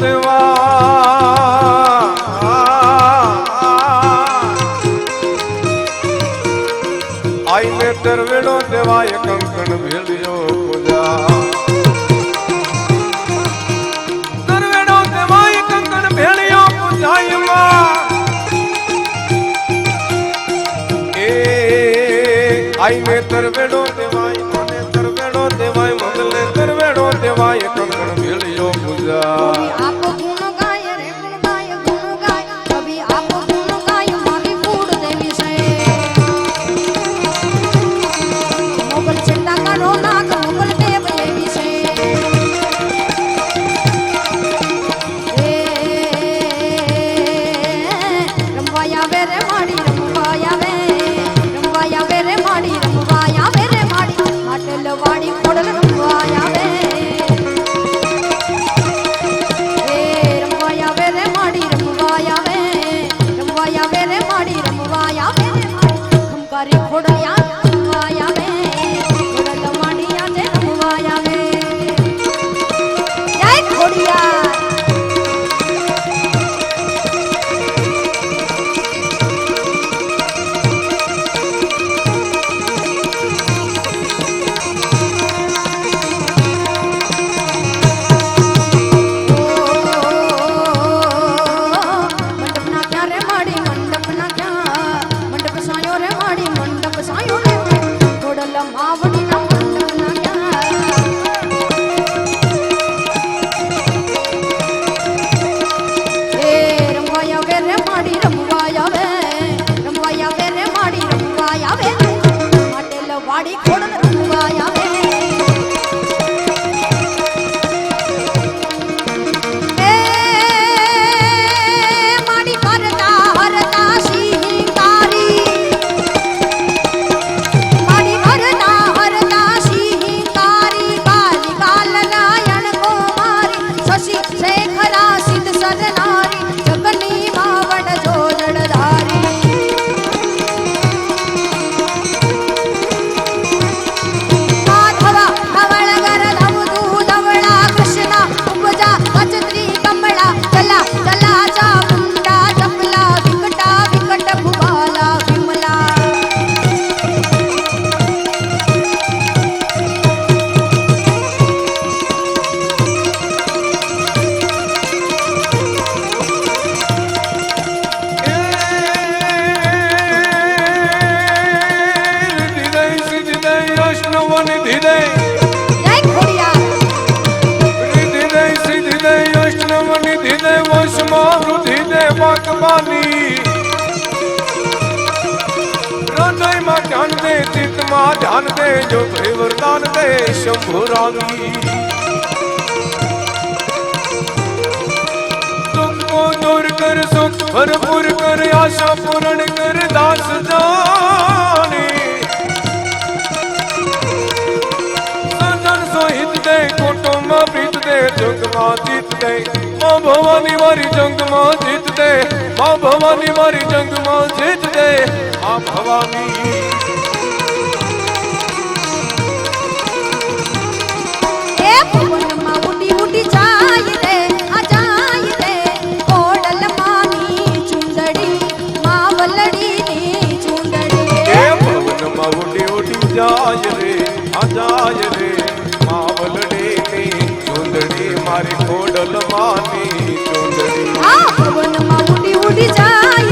देवा आई ने तरवेड़ो देवा ये कंकण भेलियो पूजा तरवेड़ो देवा ये कंकण भेलियो पूजाई मां ए आई ने तरवेड़ो देवा ने तरवेड़ो देवा मंगले तरवेड़ो देवा ये कंकण भेलियो पूजा हृदय में ध्यान दे चित्त में ध्यान दे जो भाई वरदान दे शंभु रागी दुख को दूर कर सुख भरपूर कर आशा पूर्ण कर दास जाने सजन सोहित दे कुटुंब प्रीत दे जग मां जीत दे मां भवानी मारी जंग मां जीत दे मां भवानी मारी जंग मां जीत दे मां भवानी ए भवन मां उड़ी उड़ी जाय रे आ जाय रे कोडल मानी चुंदड़ी मां वलड़ी नी चुंदड़ी ए भवन मां उड़ी उड़ी जाय रे आ जाय रे मां वलड़ी नी चुंदड़ी मारी कोडल मानी चुंदड़ी आ भवन मां उड़ी उड़ी जाय